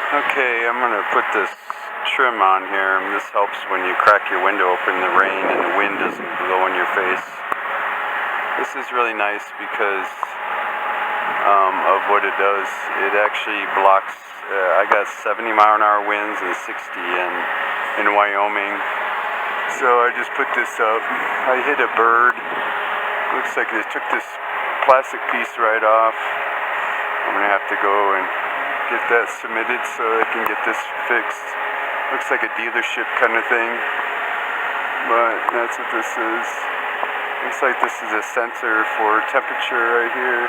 Okay, I'm going to put this trim on here, and this helps when you crack your window open in the rain and the wind doesn't blow in your face. This is really nice because of what it does. It actually blocks, I got 70-mile-an-hour winds and 60 in Wyoming. So I just put this up. I hit a bird. Looks like they took this plastic piece right off. I'm going to have to go and get that submitted so I can get this fixed. Looks like a dealership kind of thing, but that's what this is. Looks like this is a sensor for temperature right here,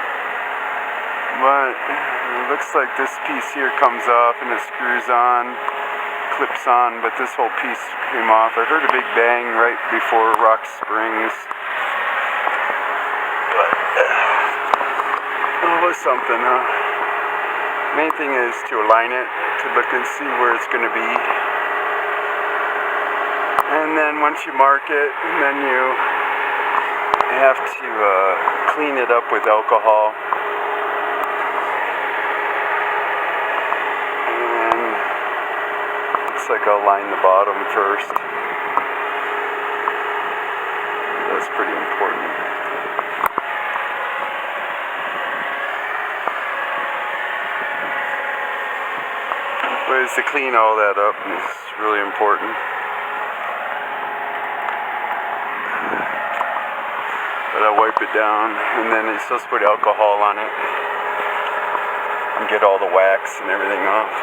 but it looks like this piece here comes off and it screws on, clips on, but this whole piece came off. I heard a big bang right before Rock Springs, but it was something, huh? Main thing is to align it, to look and see where it's going to be. And then once you mark it, then you have to clean it up with alcohol. And looks like I'll line the bottom first. That's pretty important. But it's to clean all that up, and it's really important. But I wipe it down, and then you're supposed to put alcohol on it and get all the wax and everything off.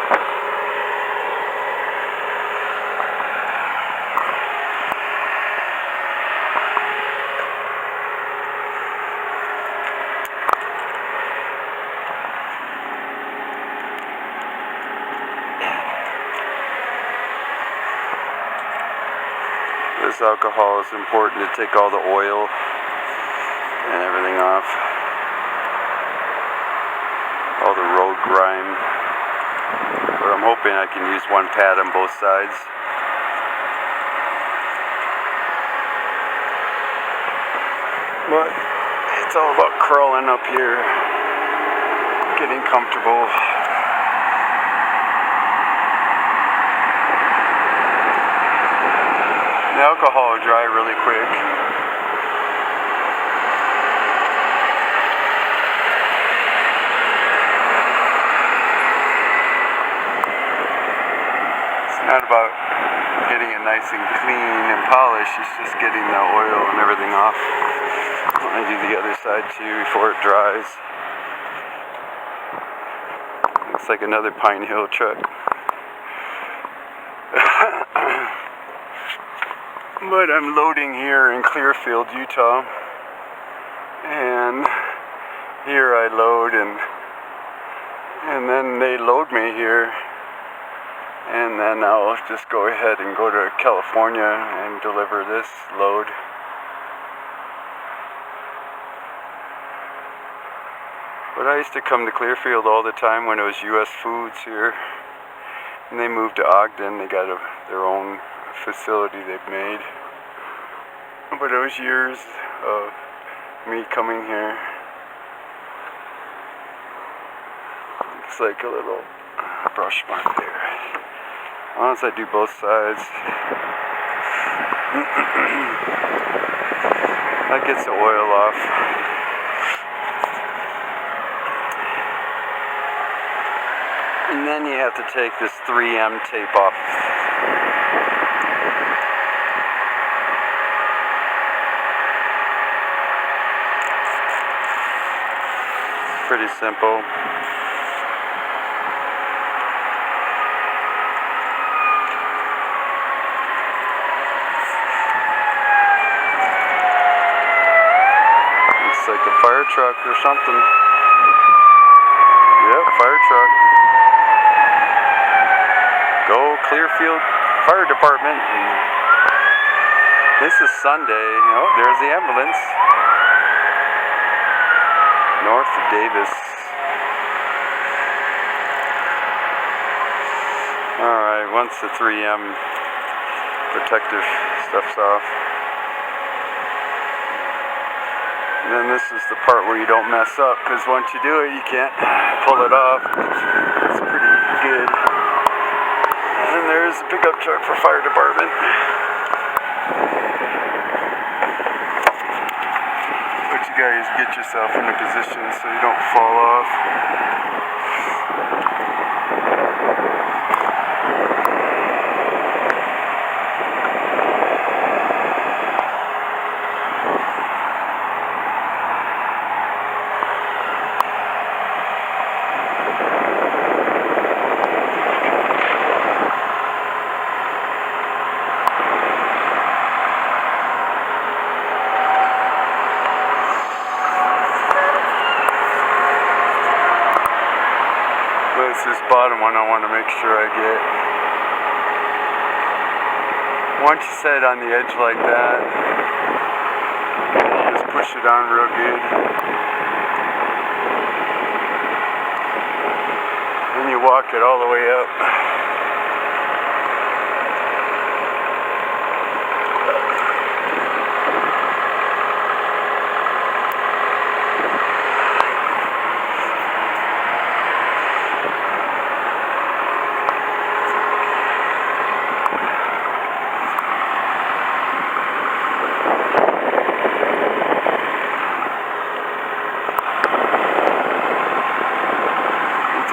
This alcohol is important to take all the oil and everything off, all the road grime. But I'm hoping I can use one pad on both sides. But it's all about crawling up here, getting comfortable. The alcohol will dry really quick. It's not about getting it nice and clean and polished, it's just getting the oil and everything off. I do the other side too before it dries. Looks like another Pine Hill truck. But I'm loading here in Clearfield, Utah, and here I load, and then they load me here, and then I'll just go ahead and go to California and deliver this load. But I used to come to Clearfield all the time when it was U.S. Foods here, and they moved to Ogden. They got their own facility they've made. But it was years of me coming here. Looks like a little brush mark there. Once I do both sides, that gets the oil off. And then you have to take this 3M tape off. Pretty simple. It's like a fire truck or something. Yep, fire truck. Go Clearfield Fire Department. This is Sunday. Oh, there's the ambulance. North of Davis. Alright, once the 3M protective stuff's off, and then this is the part where you don't mess up, because once you do it, you can't pull it off. It's pretty good. And there's a pickup truck for fire department. But you guys get yourself in a position so you don't fall off. It's this bottom one I want to make sure I get. Once you set it on the edge like that, you just push it on real good. Then you walk it all the way up.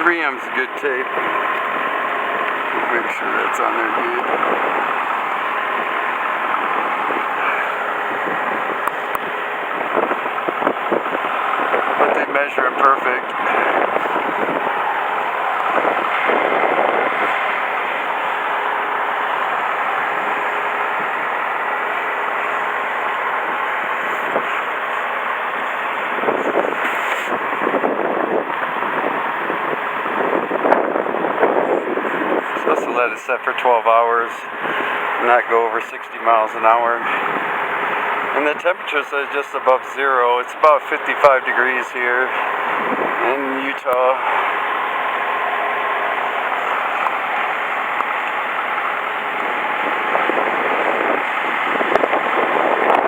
Three's a good tape. Make sure that's on there good. But they measure it perfect. Supposed to let it set for 12 hours and not go over 60 miles an hour. And the temperature says just above zero. It's about 55 degrees here in Utah.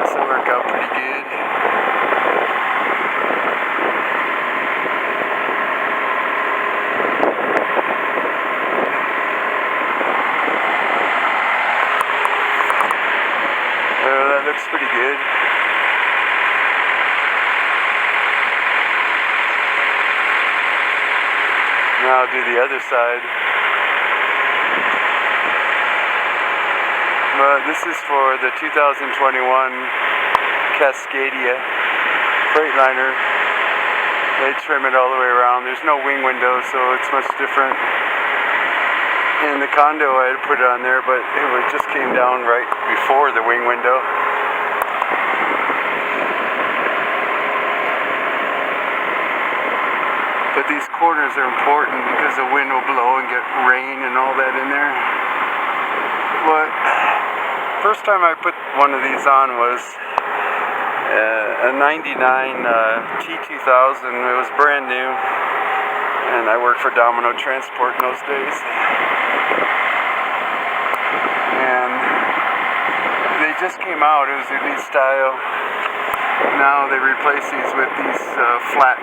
This will work out pretty good. Looks pretty good. Now I'll do the other side. But this is for the 2021 Cascadia Freightliner. They trim it all the way around. There's no wing window, so it's much different. In the condo I had put it on there, but it just came down right before the wing window. But these corners are important because the wind will blow and get rain and all that in there. But first time I put one of these on was a 99 T2000. It was brand new. And I worked for Domino Transport in those days. And they just came out. It was a new style. Now they replace these with these flat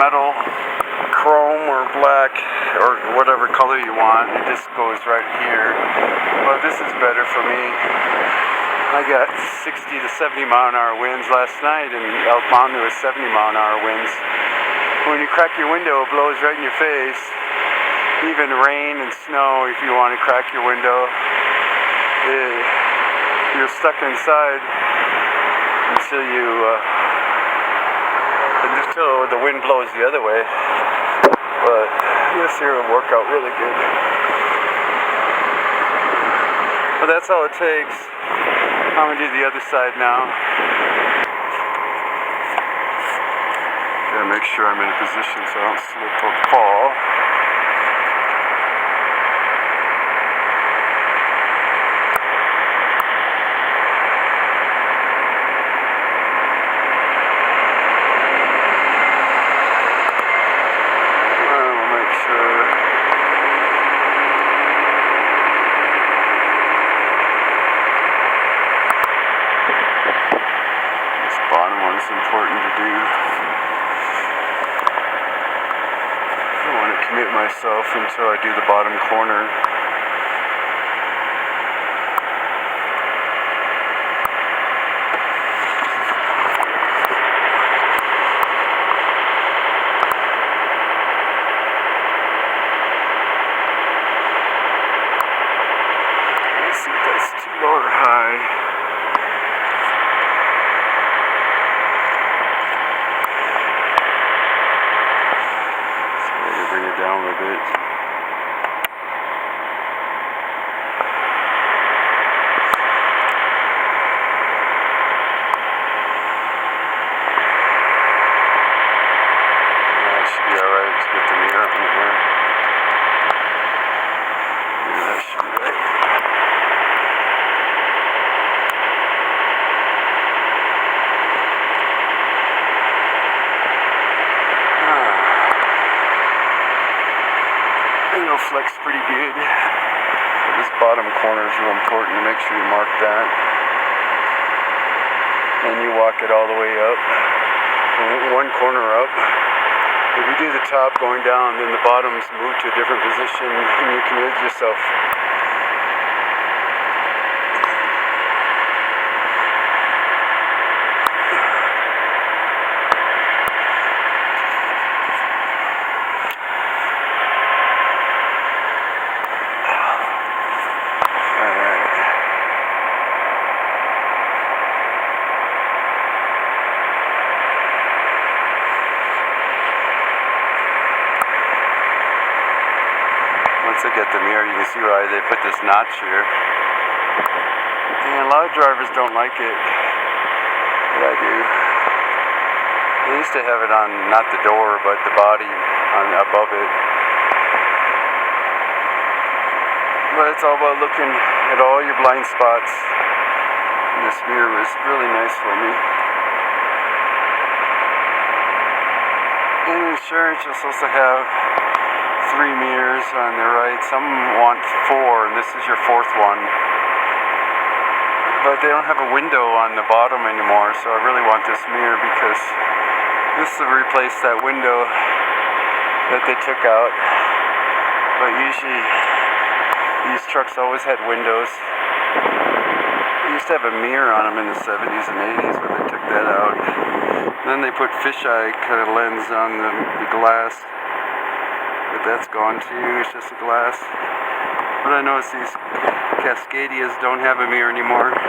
metal, chrome or black or whatever color you want. It just goes right here. But this is better for me. I got 60 to 70 mile an hour winds last night, and Elk Mountain was 70 mile an hour winds. When you crack your window, it blows right in your face. Even rain and snow, if you want to crack your window, you're stuck inside until the wind blows the other way. But this here will work out really good. But that's all it takes. I'm going to do the other side now. Gotta make sure I'm in a position so I don't slip or fall. Important to do. I don't want to commit myself until I do the bottom corner. reflects pretty good. This bottom corner is real important to make sure you mark that. And you walk it all the way up. One corner up. If you do the top going down, then the bottoms move to a different position and you can edge yourself. Once I get the mirror, you can see why they put this notch here. And a lot of drivers don't like it, but I do. They used to have it on not the door, but the body on above it. But it's all about looking at all your blind spots. And this mirror was really nice for me. In insurance, you're supposed to have 3 mirrors on the right. Some want 4, and this is your 4th one. But they don't have a window on the bottom anymore, so I really want this mirror because this will replace that window that they took out. But usually these trucks always had windows. They used to have a mirror on them in the 70s and 80s, but they took that out. And then they put fisheye kind of lens on the glass. But that's gone too, it's just a glass. But I notice these Cascadias don't have a mirror anymore. I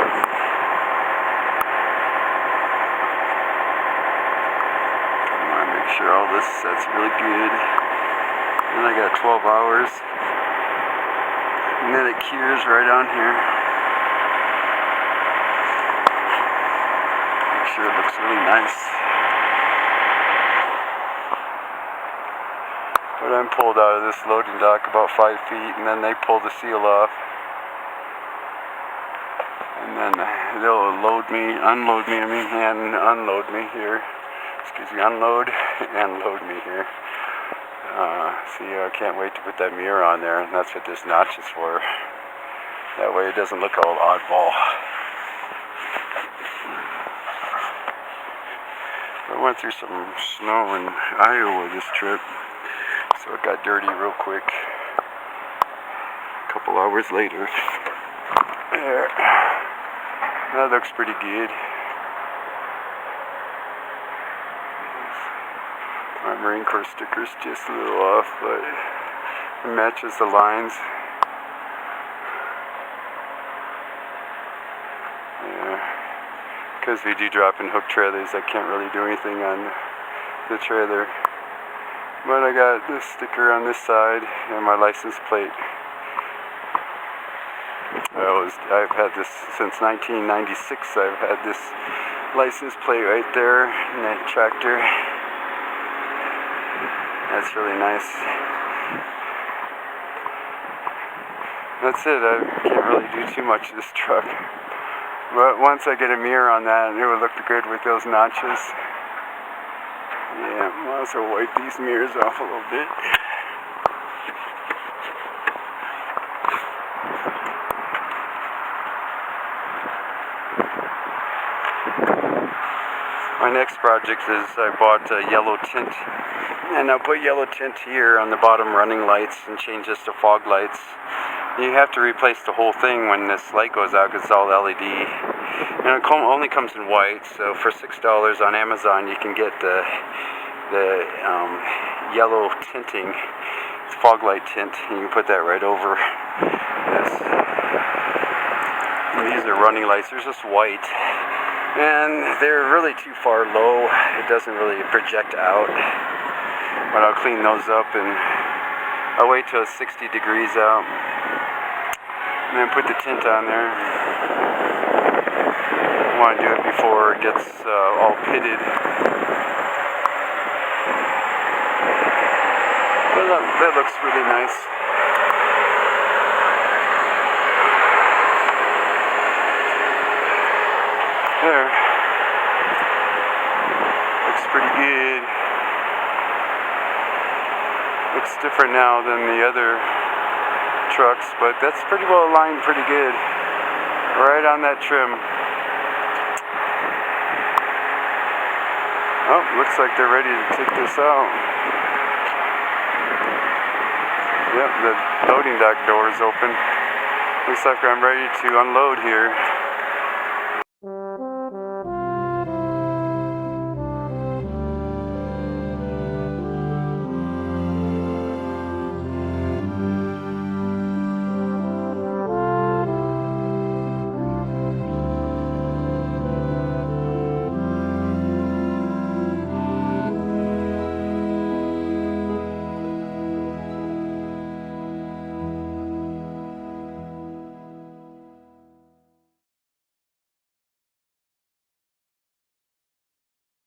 want to make sure all this sets really good. And I got 12 hours. And then it cures right on here. Make sure it looks really nice. But I'm pulled out of this loading dock about 5 feet, and then they pull the seal off. And then they'll unload me and unload me here. Excuse me, unload and load me here. See, I can't wait to put that mirror on there, and that's what this notch is for. That way it doesn't look all oddball. I went through some snow in Iowa this trip. So it got dirty real quick. A couple hours later. There. That looks pretty good. My Marine Corps sticker's just a little off, but it matches the lines. Yeah. Because we do drop in hook trailers, I can't really do anything on the trailer. But I got this sticker on this side and my license plate. I've had this since 1996. I've had this license plate right there in that tractor. That's really nice. That's it. I can't really do too much of this truck. But once I get a mirror on that, it would look good with those notches. Yeah, I'll also wipe these mirrors off a little bit. My next project is I bought a yellow tint, and I'll put yellow tint here on the bottom running lights and change this to fog lights. You have to replace the whole thing when this light goes out because it's all LED. And it only comes in white, so for $6 on Amazon you can get the yellow tinting. It's fog light tint, and you can put that right over this. And these are running lights, they're just white. And they're really too far low, it doesn't really project out. But I'll clean those up and I'll wait till it's 60 degrees out. And then put the tint on there. I want to do it before it gets all pitted. But that looks really nice. There. Looks pretty good. Looks different now than the other trucks, but that's pretty well aligned pretty good. Right on that trim. Oh, looks like they're ready to take this out. Yep, the loading dock door is open. Looks like I'm ready to unload here.